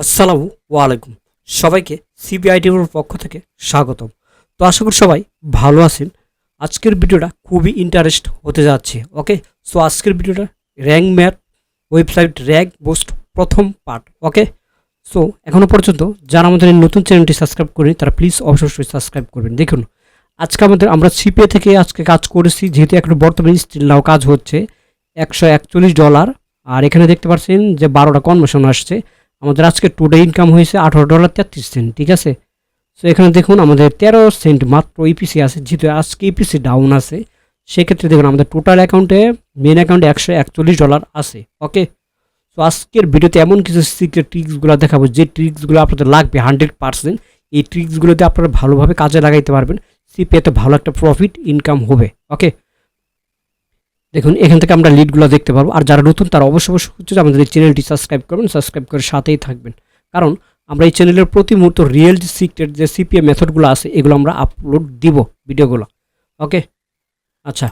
আসসালামু আলাইকুম সবাইকে সিবিআই টিভির পক্ষ থেকে স্বাগতম। তো আশা করি সবাই ভালো আছেন। আজকের ভিডিওটা খুবই ইন্টারেস্ট হতে যাচ্ছে। ওকে, সো আজকের ভিডিওটা rank math website rank boost প্রথম পার্ট। ওকে, সো এখনও পর্যন্ত যারা আমাদের এই নতুন চ্যানেলটি সাবস্ক্রাইব করেনি তারা প্লিজ অবশ্যই সাবস্ক্রাইব করবেন। দেখুন, আজকে আমরা সিপিএ থেকে আজকে কাজ করেছি, যেহেতু এখন বর্তমানে স্টিল নাও কাজ হচ্ছে $141। আর এখানে দেখতে পাচ্ছেন যে 12টা কনভার্সন আসছে। আমাদের আজকে টুডে ইনকাম হয়েছে $18.33। ঠিক আছে, সো এখানে দেখুন আমাদের 13 সেন্ট মাত্র ইপিসি আছে, যেহেতু আজকে ইপিসি ডাউন আছে। সেক্ষেত্রে দেখুন আমাদের টোটাল অ্যাকাউন্টে মেন অ্যাকাউন্টে $141 আছে। ওকে, সো আজকের ভিডিওতে এমন কিছু সিক্রেট ট্রিক্সগুলো দেখাবো, যে ট্রিক্সগুলো আপনাদের লাগবে 100%। এই ট্রিক্সগুলোতে আপনারা ভালোভাবে কাজে লাগাইতে পারবেন, সিপিএতে ভালো একটা প্রফিট ইনকাম হবে। ওকে, দেখুন এখান থেকে আমরা লিডগুলো দেখতে পারবো। আর যারা নতুন তারা অবশ্যই হচ্ছে আমাদের এই চ্যানেলটি সাবস্ক্রাইব করবেন, সাবস্ক্রাইব করে সাথেই থাকবেন, কারণ আমরা এই চ্যানেলের প্রতি মুহূর্ত রিয়েল যে সিক্রেট যে সিপিএ মেথডগুলো আছে এগুলো আমরা আপলোড দিব ভিডিওগুলো। ওকে, আচ্ছা,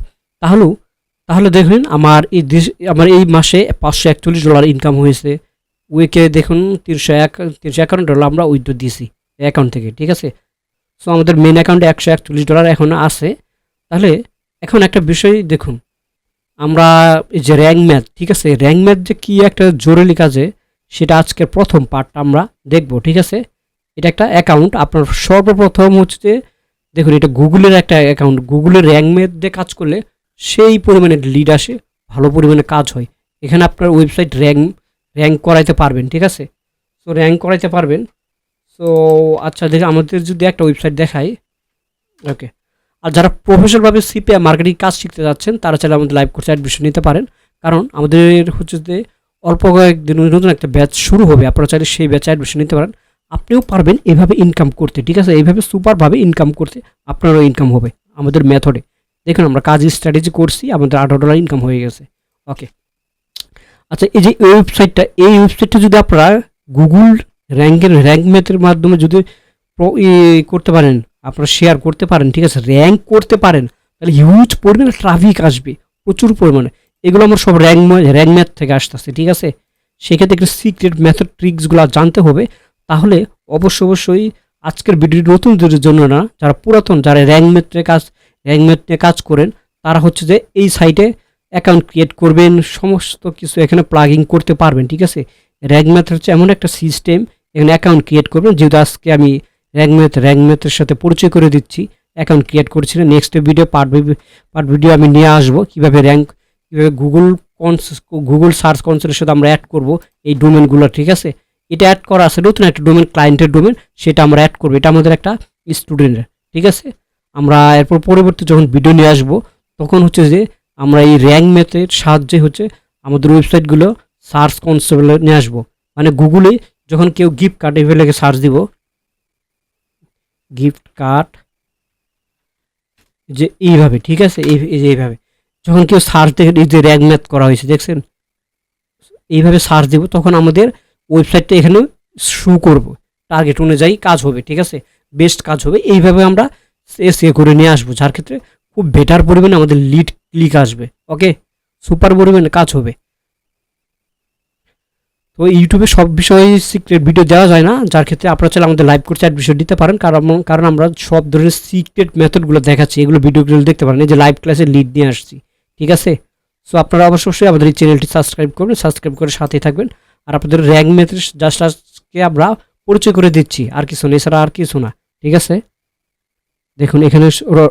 তাহলে দেখবেন আমার এই মাসে $541 ইনকাম হয়েছে। উইকে দেখুন $351 আমরা উইথড্র দিয়েছি অ্যাকাউন্ট থেকে। ঠিক আছে, সো আমাদের মেন অ্যাকাউন্টে $141 এখন আছে। তাহলে এখন একটা বিষয় দেখুন, আমরা এই যে র্যাঙ্ক ম্যাথ, ঠিক আছে, র্যাঙ্ক ম্যাথ যে কী একটা জরুরি কাজে, সেটা আজকের প্রথম পার্টটা আমরা দেখব। ঠিক আছে, এটা একটা অ্যাকাউন্ট। আপনার সর্বপ্রথম হচ্ছে দেখুন, এটা গুগলের একটা অ্যাকাউন্ট। গুগলের র্যাঙ্ক ম্যাথ দিয়ে কাজ করলে সেই পরিমাণে লিড আসে, ভালো পরিমাণে কাজ হয়। এখানে আপনার ওয়েবসাইট র্যাঙ্ক করাইতে পারবেন। ঠিক আছে, সো র্যাঙ্ক করাইতে পারবেন। সো আচ্ছা, দেখে আমাদের যদি একটা ওয়েবসাইট দেখাই। ওকে, আর যারা প্রফেশনালভাবে সিপিএ মার্কেটিং কাজ শিখতে যাচ্ছেন তারা চাইলে আমাদের লাইভ কোর্সে অ্যাডমিশন নিতে পারেন, কারণ আমাদের হচ্ছে যে অল্প কয়েকদিন নতুন একটা ব্যাচ শুরু হবে। আপনারা চাইলে সেই ব্যাচে অ্যাডমিশন নিতে পারেন। আপনিও পারবেন এভাবে ইনকাম করতে। ঠিক আছে, এইভাবে সুপারভাবে ইনকাম করতে আপনারও ইনকাম হবে আমাদের মেথডে। দেখুন আমরা কাজ স্ট্র্যাটেজি করছি, আমাদের $18 ইনকাম হয়ে গেছে। ওকে, আচ্ছা, এই যে ওয়েবসাইটটা যদি আপনারা গুগল র্যাঙ্ক ম্যাথের মাধ্যমে যদি করতে পারেন, আপনারা শেয়ার করতে পারেন, ঠিক আছে, র্যাঙ্ক করতে পারেন, তাহলে হিউজ পরিমাণে ট্রাফিক আসবে, প্রচুর পরিমাণে। এগুলো আমার সব র্যাঙ্ক ম্যাথ থেকে আসতেছে। ঠিক আছে, সেক্ষেত্রে একটু সিক্রেট মেথড ট্রিক্সগুলো জানতে হবে। তাহলে অবশ্যই আজকের ভিডিও নতুনদের জন্য না, যারা পুরাতন, যারা র্যাঙ্ক ম্যাথ নিয়ে কাজ করেন, তারা হচ্ছে যে এই সাইটে অ্যাকাউন্ট ক্রিয়েট করবেন, সমস্ত কিছু এখানে প্লাগিং করতে পারবেন। ঠিক আছে, র্যাঙ্ক ম্যাথ হচ্ছে এমন একটা সিস্টেম, এখানে অ্যাকাউন্ট ক্রিয়েট করবেন। যেহেতু আজকে আমি র্যাঙ্ক ম্যাথের সাথে পরিচয় করে দিচ্ছি, অ্যাকাউন্ট ক্রিয়েট করছিলেন। নেক্সট ভিডিও পার্ট ভিডিও আমি নিয়ে আসবো কীভাবে গুগল সার্চ কনসোলের সাথে আমরা অ্যাড করব এই ডোমেনগুলো। ঠিক আছে, এটা অ্যাড করা আছে, নতুন একটা ডোমেন, ক্লায়েন্টের ডোমেন, সেটা আমরা অ্যাড করবো। এটা আমাদের একটা স্টুডেন্টের। ঠিক আছে, আমরা এরপর পরবর্তী যখন ভিডিও নিয়ে আসবো তখন হচ্ছে যে আমরা এই র্যাঙ্ক ম্যাথের সাহায্যে হচ্ছে আমাদের ওয়েবসাইটগুলো সার্চ কনসোলে নিয়ে আসবো। মানে গুগলে যখন কেউ গিফট কার্ড এভেলেকে সার্চ দিব, গিফট কার্ড, যে এইভাবে, ঠিক আছে, এই যে এইভাবে যখন কেউ সার্চ দেখেন, এই যে র্যাঙ্ক ম্যাথ করা হয়েছে দেখছেন, এইভাবে সার্চ দিব, তখন আমাদের ওয়েবসাইটটা এখানে শো করব, টার্গেট অনুযায়ী কাজ হবে। ঠিক আছে, বেস্ট কাজ হবে। এইভাবে আমরা এসিও করে নিয়ে আসবো, যার ক্ষেত্রে খুব বেটার পরিমাণে আমাদের লিড ক্লিক আসবে। ওকে, সুপার পরিমাণে কাজ হবে। তো ইউটিউবে সব বিষয়ে সিক্রেট ভিডিও দেওয়া যায় না, যার ক্ষেত্রে আপনারা চাইলে আমাদের লাইভ কোর্সে অ্যাডমিশন দিতে পারেন, কারণ আমরা সব ধরনের সিক্রেট মেথডগুলো দেখাচ্ছি, এগুলো ভিডিওগুলো দেখতে পারেন। এই যে লাইভ ক্লাসে লিড নিয়ে আসছি। ঠিক আছে, সো আপনারা অবশ্যই আমাদের এই চ্যানেলটি সাবস্ক্রাইব করবেন, সাবস্ক্রাইব করে সাথেই থাকবেন। আর আপনাদের র্যাঙ্ক ম্যাথের জাস্ট আজকে আমরা পরিচয় করে দিচ্ছি, আর কিছু না, এছাড়া আর কিছু না। ঠিক আছে, দেখুন এখানে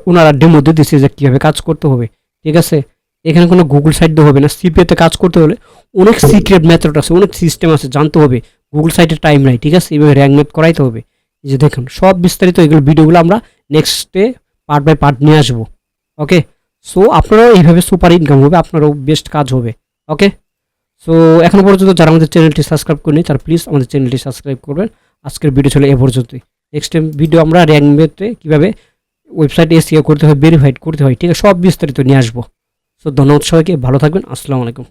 ওনারা ডেমো দিয়ে দিচ্ছে যে কীভাবে কাজ করতে হবে। ঠিক আছে, এখানে কোনো গুগল সাইট দিয়ে হবে না। সিপিএতে কাজ করতে হলে অনেক সিক্রেট মেথড আছে, অনেক সিস্টেম আছে, জানতে হবে। গুগল সাইটের টাইম নাই। ঠিক আছে, এইভাবে র্যাঙ্ক ম্যাথ করাইতে হবে। এই যে দেখুন সব বিস্তারিত এগুলো ভিডিওগুলো আমরা নেক্সটে পার্ট বাই পার্ট নিয়ে আসবো। ওকে, সো আপনারাও এইভাবে সুপার ইনকাম হবে, আপনারাও বেস্ট কাজ হবে। ওকে, সো এখনও পর্যন্ত যারা আমাদের চ্যানেলটি সাবস্ক্রাইব করেনি তারা প্লিজ আমাদের চ্যানেলটি সাবস্ক্রাইব করবেন। আজকের ভিডিও ছিল এ পর্যন্তই। নেক্সট টাইম ভিডিও আমরা র্যাঙ্ক ম্যাথে কীভাবে ওয়েবসাইট এসইও করতে হয়, ভেরিফাইড করতে হয়, ঠিক আছে, সব বিস্তারিত নিয়ে আসবো। সো ধন্যবাদ সবাইকে, ভালো থাকবেন, আসসালামু আলাইকুম।